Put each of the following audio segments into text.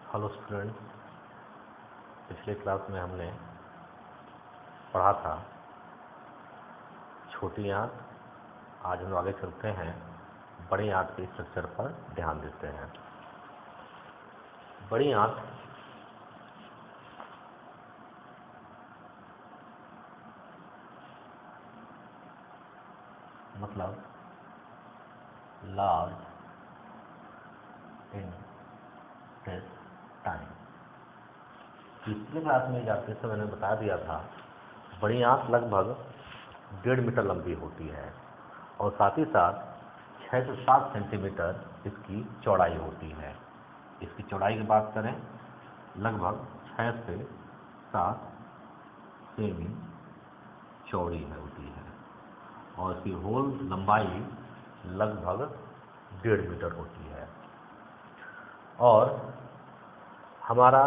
Hello students, पिछले class में हमने पढ़ा था छोटी आंत। आज हम आगे चलते हैं, बड़ी आंत के स्ट्रक्चर पर ध्यान देते हैं। बड़ी आंत मतलब लार्ज इंटेस्टाइन। पिछले क्लास में जाते समय मैंने बता दिया था बड़ी आंत लगभग 1.5 मीटर लंबी होती है और साथ ही साथ 6 से 7 सेंटीमीटर इसकी चौड़ाई होती है। इसकी चौड़ाई की बात करें, लगभग 6 से 7 सेमी चौड़ी होती है और इसकी होल लंबाई लगभग 1.5 मीटर होती है। और हमारा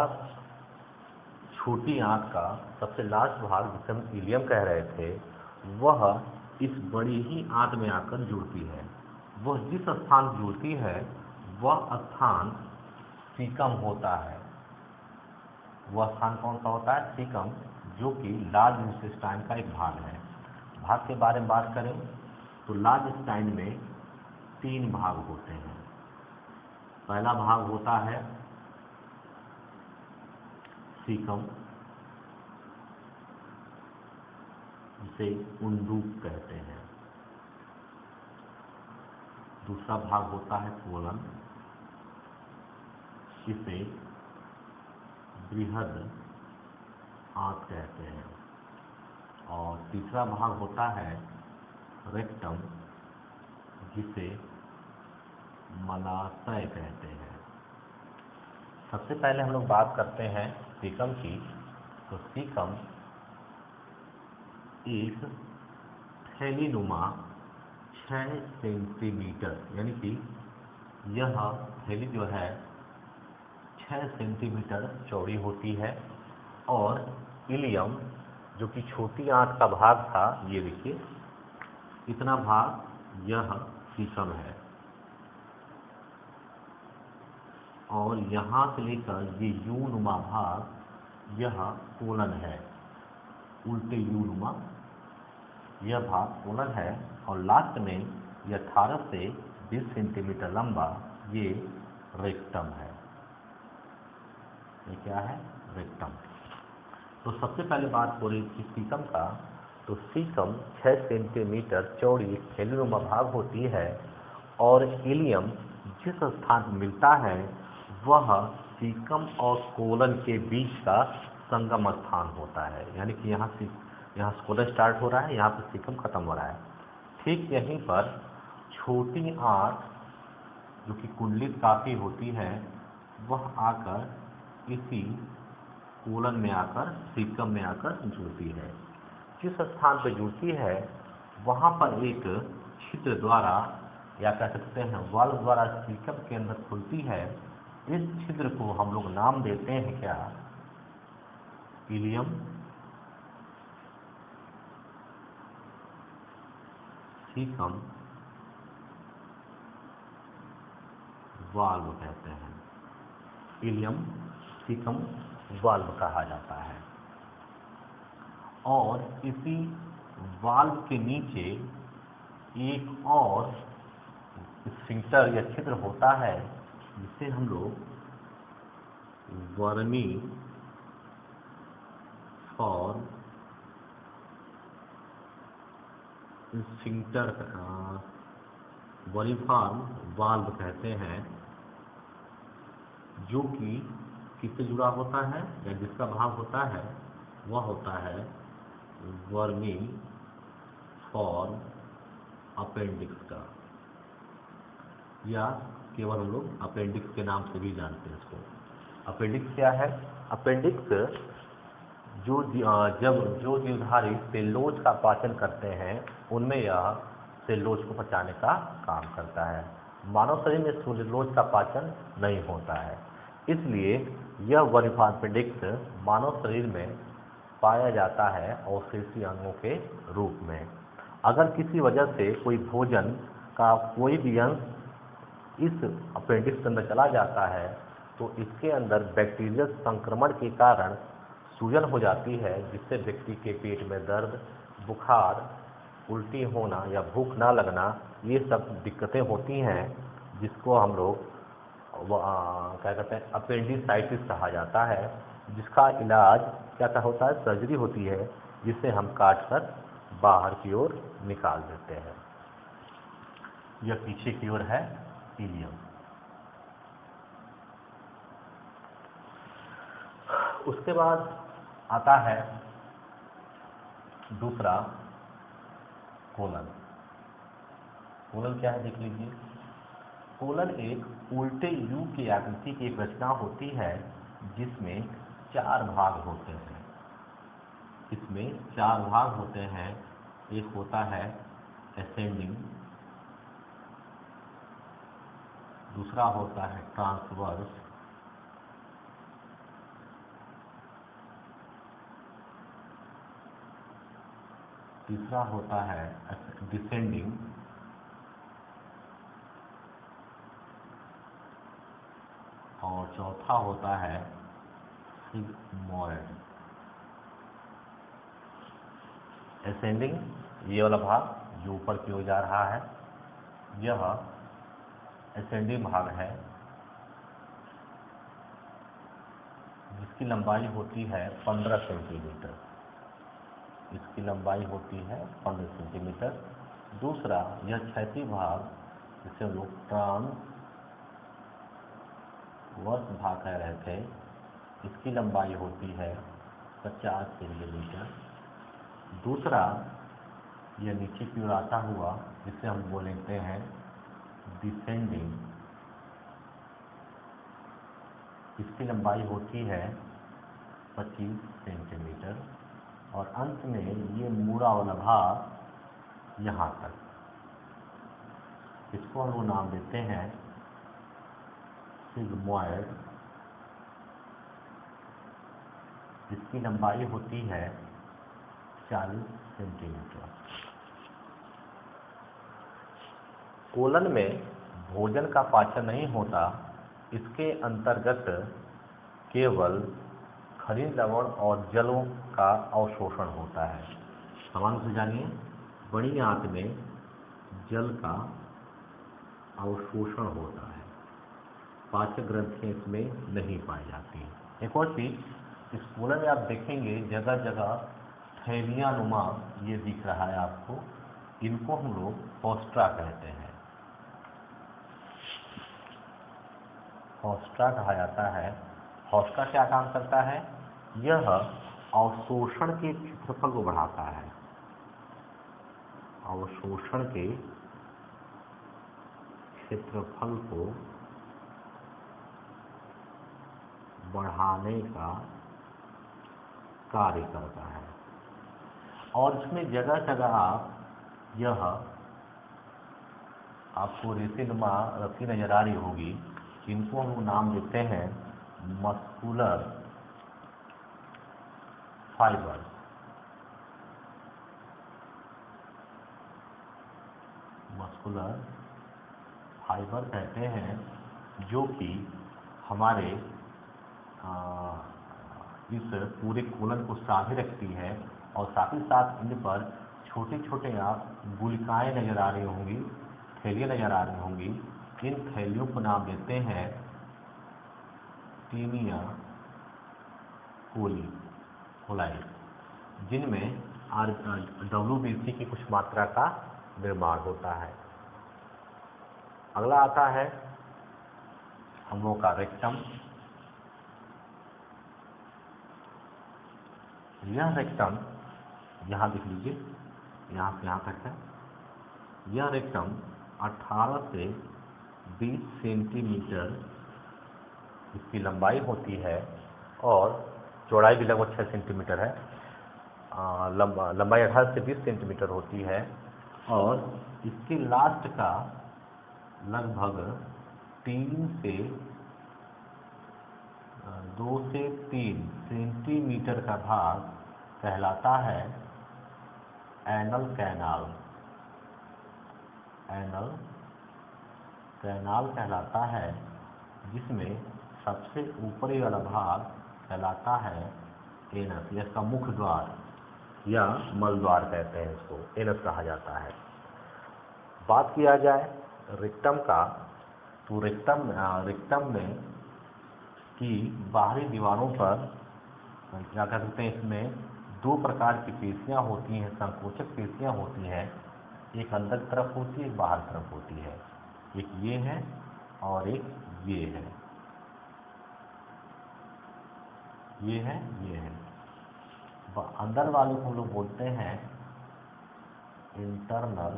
छोटी आंत का सबसे लास्ट भाग, जिसे हम इलियम कह रहे थे, वह इस बड़ी ही आंत में आकर जुड़ती है। वह जिस स्थान जुड़ती है वह स्थान सीकम होता है। वह स्थान कौन सा होता है? सीकम, जो कि लार्ज इंटेस्टाइन का एक भाग है। भाग के बारे में बात करें तो लार्ज इंटेस्टाइन में 3 भाग होते हैं। पहला भाग होता है सीकम, जिसे उंडूक कहते हैं। दूसरा भाग होता है कोलन, इसे बृहद आंत कहते हैं। और तीसरा भाग होता है रेक्टम, जिसे मलाशय कहते हैं। सबसे पहले हम लोग बात करते हैं सीकम की। तो सीकम एक थैलीनुमा 6 सेंटीमीटर, यानी कि यह थैली जो है 6 सेंटीमीटर चौड़ी होती है। और इलियम, जो कि छोटी आंत का भाग था, ये देखिए इतना भाग यह सीकम है। और यहाँ से लेकर ये यूनुमा भाग यह कोलन है। उल्टे यूनुमा यह भाग कोलन है। और लास्ट में यह 18 से 20 सेंटीमीटर लंबा ये रेक्टम है। ये क्या है? रेक्टम। तो सबसे पहले बात हो रही थी सीकम का। तो सीकम 6 सेंटीमीटर चौड़ी थैलीनुमा भाग होती है और इलियम जिस स्थान पर मिलता है वह सीकम और कोलन के बीच का संगम स्थान होता है। यानी कि यहाँ कोलन स्टार्ट हो रहा है, यहाँ पर सीकम खत्म हो रहा है। ठीक यहीं पर छोटी आंत, जो कि कुंडलित काफ़ी होती है, वह आकर इसी कोलन में आकर सीकम में आकर जुड़ती है। जिस स्थान पर जुड़ती है वहाँ पर एक छिद्र द्वारा, या कह सकते हैं वाल्व द्वारा, सीकम के अंदर खुलती है। इस छिद्र को हम लोग नाम देते हैं क्या? इलियम सीकम वाल्व कहते हैं। इलियम सीकम वाल्व कहा जाता है। और इसी वाल्व के नीचे एक और स्फिंक्टर या छिद्र होता है, जिसे हम लोग vermi form sphincter, volume valve कहते हैं, जो कि किससे जुड़ा होता है या जिसका भाग होता है वह होता है वर्मी फॉर्म अपेंडिक्स का, या केवल हम लोग अपेंडिक्स के नाम से भी जानते हैं इसको। अपेंडिक्स क्या है? अपेंडिक्स जो जीवधारी सेलुलोज का पाचन करते हैं, उनमें यह सेलुलोज को पचाने का काम करता है। मानव शरीर में सेलुलोज का पाचन नहीं होता है, इसलिए यह वर्मी अपेंडिक्स मानव शरीर में पाया जाता है अवशेषीय अंगों के रूप में। अगर किसी वजह से कोई भोजन का कोई भी अंश इस अपेंडिक्स के अंदर चला जाता है तो इसके अंदर बैक्टीरियल संक्रमण के कारण सूजन हो जाती है, जिससे व्यक्ति के पेट में दर्द, बुखार, उल्टी होना या भूख ना लगना, ये सब दिक्कतें होती हैं, जिसको हम लोग क्या कहते हैं, अपेंडिसाइटिस कहा जाता है, जिसका इलाज क्या होता है, सर्जरी होती है, जिसे हम काट कर बाहर की ओर निकाल देते हैं। यह पीछे की ओर है इलियम। उसके बाद आता है दूसरा कोलन। कोलन क्या है देख लीजिए। कोलन एक उल्टे यू की आकृति की एक रचना होती है, जिसमें 4 भाग होते हैं। इसमें 4 भाग होते हैं। एक होता है असेंडिंग, दूसरा होता है ट्रांसवर्स, तीसरा होता है डिसेंडिंग, और चौथा होता है सिग्मोइड। असेंडिंग, ये वाला भाग जो ऊपर की ओर जा रहा है, यह असेंडिंग भाग है, जिसकी लंबाई होती है 15 सेंटीमीटर। इसकी लंबाई होती है 15 सेंटीमीटर। दूसरा, यह क्षैतिज भाग, जिसे हम लोग ट्रांसवर्स भाग कह रहे थे, इसकी लंबाई होती है 50 सेंटीमीटर। दूसरा, यह नीचे की ओर आता हुआ, जिसे हम बोलते हैं डिसेंडिंग, इसकी लंबाई होती है 25 सेंटीमीटर। और अंत में ये मूड़ा वाला भाग यहाँ तक, इसको हम नाम देते हैं सिग्मोइड। इसकी लंबाई होती है 40 सेंटीमीटर। कोलन में भोजन का पाचन नहीं होता, इसके अंतर्गत केवल खनिज लवण और जलों का अवशोषण होता है। समान से जानिए, बड़ी आंत में जल का अवशोषण होता है, पाचक ग्रंथियाँ इसमें नहीं पाई जाती। एक और चीज़, इस कोलन में आप देखेंगे जगह जगह थैलियाँ नुमा ये दिख रहा है आपको, इनको हम लोग फोस्ट्रा कहते हैं। फोस्ट्रा कहा जाता है। फोस्ट्रा क्या काम करता है? यह अवशोषण के क्षेत्रफल को बढ़ाता है। अवशोषण के क्षेत्रफल को बढ़ाने का कार्य करता है। और इसमें जगह जगह यह आपको रेशेनुमा रस्सी नजर आ रही होगी, इनको हम नाम देते हैं मस्कुलर फाइबर। मस्कुलर फाइबर कहते हैं, जो कि हमारे इस पूरे कोलन को साझे रखती है। और साथ ही साथ इन पर छोटे छोटे आप गुलिकाएँ नजर आ रही होंगी, थैलियाँ नजर आ रही होंगी। इन थैलियों को नाम देते हैं टीनिया कोलाई, जिनमें WBC की कुछ मात्रा का निर्माण होता है। अगला आता है हम लोग का रेक्टम। यह रेक्टम यहाँ देख लीजिए, यहाँ से यहाँ तक है। यह रेक्टम 18 से 20 सेंटीमीटर इसकी लंबाई होती है, और चौड़ाई भी लगभग 6 सेंटीमीटर है। लंबाई 18 से 20 सेंटीमीटर होती है, और इसकी लास्ट का लगभग 2 से 3 सेंटीमीटर का भाग कहलाता है एनल कैनाल। एनल कैनाल कहलाता है, जिसमें सबसे ऊपरी वाला भाग कहलाता है एनस, इसका मुख्य द्वार या मल द्वार कहते हैं इसको, एनस कहा जाता है। बात किया जाए रेक्टम का, तो रेक्टम में की बाहरी दीवारों पर क्या कह सकते हैं, इसमें दो प्रकार की पेशियां होती हैं, संकोचक पेशियां होती हैं। एक अंदर की तरफ होती है, एक बाहर की तरफ होती है। एक ये है और एक ये है, ये है, ये है। अंदर वाले को हम लोग बोलते हैं इंटरनल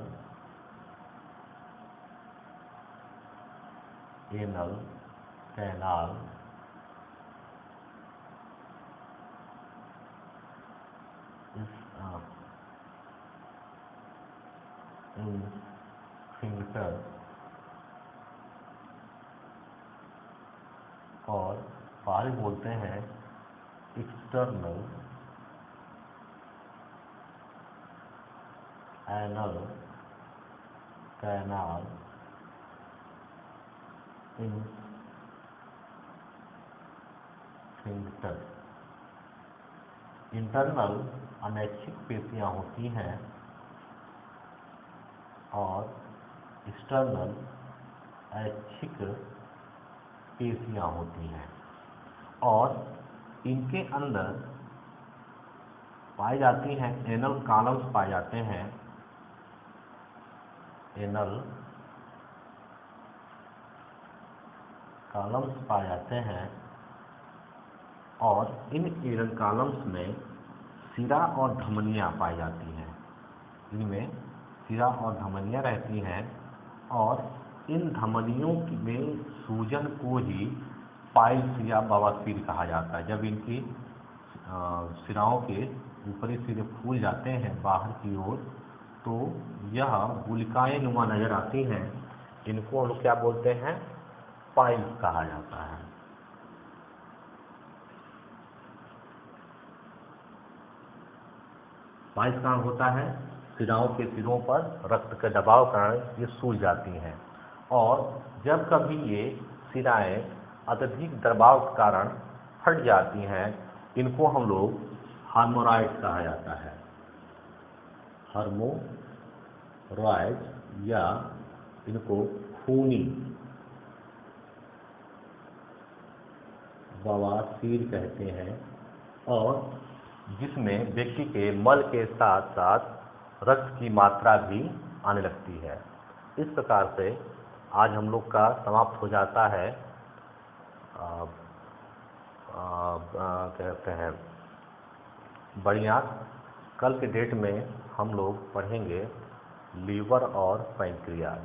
एनल कैनाल, स्फिंक्टर, और बाहरी बोलते हैं external anal canal sphincter. Internal अनैच्छिक पेशियां होती हैं और एक्सटर्नल ऐच्छिक पेशियां होती हैं, और इनके अंदर पाई जाती हैं एनल कॉलम्स पाए जाते हैं, एनल कॉलम्स पाए जाते हैं। और इन एनल कॉलम्स में सिरा और धमनियाँ पाई जाती हैं, इनमें सिरा और धमनियाँ रहती हैं, और इन धमनियों में सूजन को ही पाइल्स या बवासीर कहा जाता है। जब इनकी सिराओं के ऊपरी सिरे फूल जाते हैं बाहर की ओर, तो यह गुलिकाएं नुमा नजर आती हैं। इनको हम लोग क्या बोलते हैं, पाइल्स कहा जाता है। पाइल्स कहाँ होता है, सिराओं के सिरों पर रक्त के दबाव कारण ये सूज जाती हैं, और जब कभी ये सिराएं अत्यधिक दबाव के कारण फट जाती हैं, इनको हम लोग हार्मोरॉइड कहा जाता है, हार्मोरॉइड, या इनको खूनी बवासीर कहते हैं, और जिसमें व्यक्ति के मल के साथ साथ रक्त की मात्रा भी आने लगती है। इस प्रकार से आज हम लोग का समाप्त हो जाता है कहते हैं बड़ी आंत। कल के डेट में हम लोग पढ़ेंगे लीवर और पैंक्रियाज।